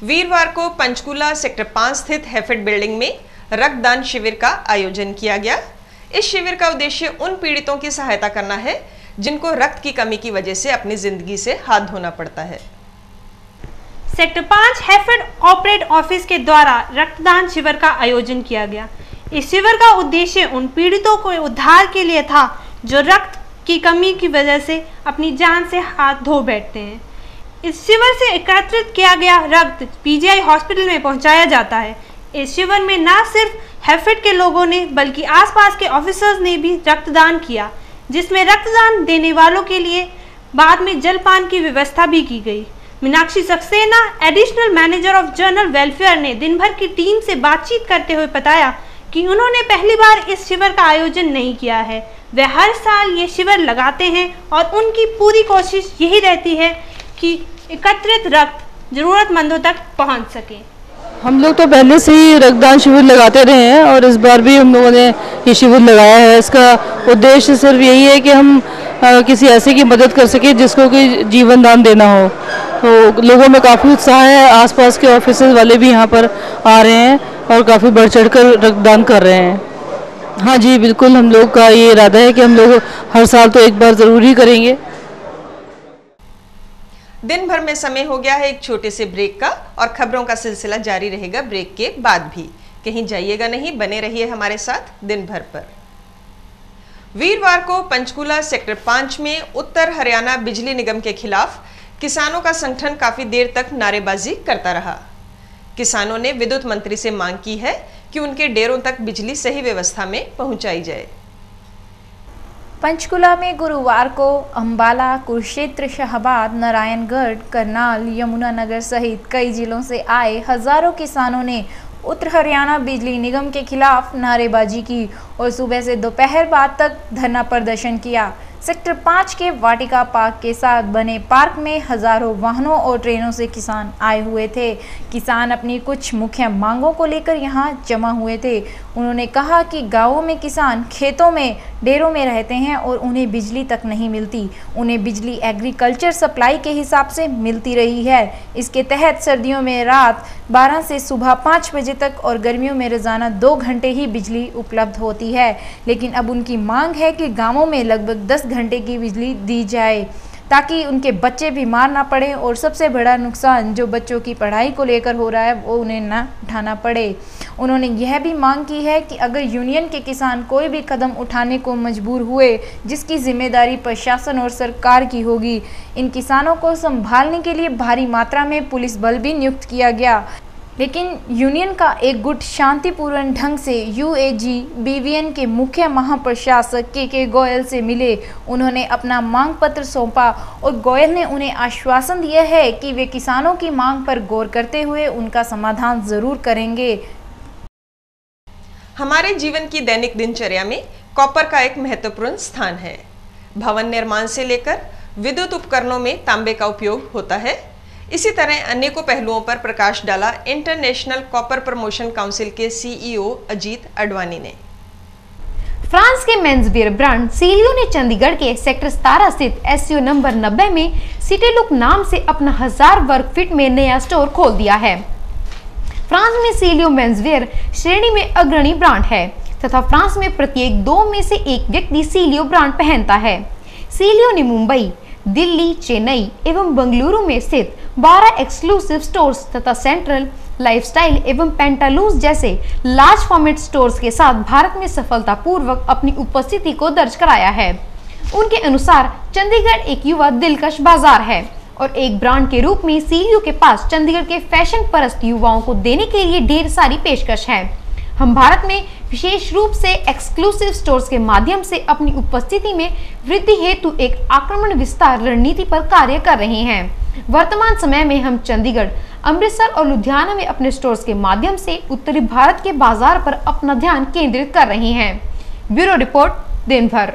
वीरवार को पंचकूला सेक्टर 5 स्थित हैफेड बिल्डिंग में रक्तदान शिविर का आयोजन किया गया। इस शिविर का उद्देश्य उन पीड़ितों की सहायता करना है जिनको रक्त की कमी की वजह से अपनी जिंदगी से हाथ धोना पड़ता है। सेक्टर 5 हैफेड ऑपरेट ऑफिस के द्वारा रक्तदान शिविर का आयोजन किया गया। इस शिविर का उद्देश्य उन पीड़ितों को उद्धार के लिए था जो रक्त की कमी की वजह से अपनी जान से हाथ धो बैठते हैं। इस शिविर से एकत्रित किया गया रक्त पीजीआई हॉस्पिटल में पहुंचाया जाता है। इस शिविर में न सिर्फ हैफेड के लोगों ने बल्कि आसपास के ऑफिसर्स ने भी रक्तदान किया, जिसमें रक्तदान देने वालों के लिए बाद में जलपान की व्यवस्था भी की गई। Meenakshi Saxena, additional manager of general welfare, ने दिन भर की टीम से बातचीत करते हुए बताया कि उन्होंने पहली बार इस शिविर का आयोजन नहीं किया है। वे हर साल ये शिविर लगाते हैं और उनकी पूरी कोशिश यही रहती है कि एकत्रित रक्त जरूरतमंदों तक पहुंच सके। हम लोग तो पहले से ही रक्तदान शिविर लगाते रहे हैं और इस बार भी हम लोगों ने ये शिविर लगाया है। इसका उद्देश्य सिर्फ यही है कि हम किसी ऐसे की मदद कर सके जिसको कि जीवन दान देना हो। तो लोगों में काफ़ी उत्साह है, आसपास के ऑफिस वाले भी यहाँ पर आ रहे हैं और काफ़ी बढ़ चढ़ कर रक्तदान कर रहे हैं। हाँ जी, बिल्कुल, हम लोग का ये इरादा है कि हम लोग हर साल तो एक बार ज़रूर ही करेंगे। दिन भर में समय हो गया है एक छोटे से ब्रेक का और खबरों का सिलसिला जारी रहेगा ब्रेक के बाद भी। कहीं जाइएगा नहीं, बने रहिए हमारे साथ दिन भर पर। वीरवार को पंचकूला सेक्टर 5 में उत्तर हरियाणा बिजली निगम के खिलाफ किसानों का संगठन काफी देर तक नारेबाजी करता रहा। किसानों ने विद्युत मंत्री से मांग की है कि उनके डेरों तक बिजली सही व्यवस्था में पहुंचाई जाए। पंचकूला में गुरुवार को अंबाला, कुरुक्षेत्र, शाहबाद, नारायणगढ़, करनाल, यमुनानगर सहित कई जिलों से आए हजारों किसानों ने उत्तर हरियाणा बिजली निगम के खिलाफ नारेबाजी की और सुबह से दोपहर बाद तक धरना प्रदर्शन किया। सेक्टर 5 के वाटिका पार्क के साथ बने पार्क में हजारों वाहनों और ट्रेनों से किसान आए हुए थे। किसान अपनी कुछ मुख्य मांगों को लेकर यहां जमा हुए थे। उन्होंने कहा कि गांवों में किसान खेतों में डेरों में रहते हैं और उन्हें बिजली तक नहीं मिलती। उन्हें बिजली एग्रीकल्चर सप्लाई के हिसाब से मिलती रही है। इसके तहत सर्दियों में रात 12 से सुबह 5 बजे तक और गर्मियों में रोजाना 2 घंटे ही बिजली उपलब्ध होती है। लेकिन अब उनकी मांग है कि गांवों में लगभग 10 घंटे की बिजली दी जाए ताकि उनके बच्चे बीमार ना पड़े और सबसे बड़ा नुकसान जो बच्चों की पढ़ाई को लेकर हो रहा है वो उन्हें ना उठाना पड़े। उन्होंने यह भी मांग की है कि अगर यूनियन के किसान कोई भी कदम उठाने को मजबूर हुए जिसकी जिम्मेदारी प्रशासन और सरकार की होगी। इन किसानों को संभालने के लिए भारी मात्रा में पुलिस बल भी नियुक्त किया गया। लेकिन यूनियन का एक गुट शांतिपूर्ण ढंग से यूएजी बीवीएन के मुख्य महाप्रशासक के गोयल से मिले। उन्होंने अपना मांग पत्र सौंपा और गोयल ने उन्हें आश्वासन दिया है कि वे किसानों की मांग पर गौर करते हुए उनका समाधान जरूर करेंगे। हमारे जीवन की दैनिक दिनचर्या में कॉपर का एक महत्वपूर्ण स्थान है। भवन निर्माण से लेकर विद्युत उपकरणों में तांबे का उपयोग होता है। इसी तरह अनेकों पहलुओं पर प्रकाश डाला इंटरनेशनल कॉपर प्रमोशन काउंसिल के सीईओ अजीत अडवाणी ने। फ्रांस के मेंसवियर ब्रांड सीलियो ने चंडीगढ़ के सेक्टर 17 स्थित एससीओ नंबर 90 में सिटी लुक नाम से अपना 1000 वर्ग फीट में नया स्टोर खोल दिया है। फ्रांस में सीलियो मेंसवियर श्रेणी में अग्रणी ब्रांड है तथा फ्रांस में प्रत्येक 2 में से 1 व्यक्ति सीलियो ब्रांड पहनता है। सीलियो ने मुंबई, दिल्ली, चेन्नई एवं बेंगलुरु में स्थित 12 एक्सक्लूसिव स्टोर्स तथा सेंट्रल, लाइफस्टाइल एवं पेंटालूज जैसे लार्ज फॉर्मेट स्टोर्स के साथ भारत में सफलतापूर्वक अपनी उपस्थिति को दर्ज कराया है। उनके अनुसार चंडीगढ़ एक युवा दिलकश बाजार है और एक ब्रांड के रूप में सीलियो के पास चंडीगढ़ के फैशन परस्त युवाओं को देने के लिए ढेर सारी पेशकश है। हम भारत में विशेष रूप से एक्सक्लूसिव स्टोर्स के माध्यम से अपनी उपस्थिति में वृद्धि हेतु एक आक्रमण विस्तार रणनीति पर कार्य कर रहे हैं। वर्तमान समय में हम चंडीगढ़, अमृतसर और लुधियाना में अपने स्टोर्स के माध्यम से उत्तरी भारत के बाजार पर अपना ध्यान केंद्रित कर रहे हैं। ब्यूरो रिपोर्ट दिन भर।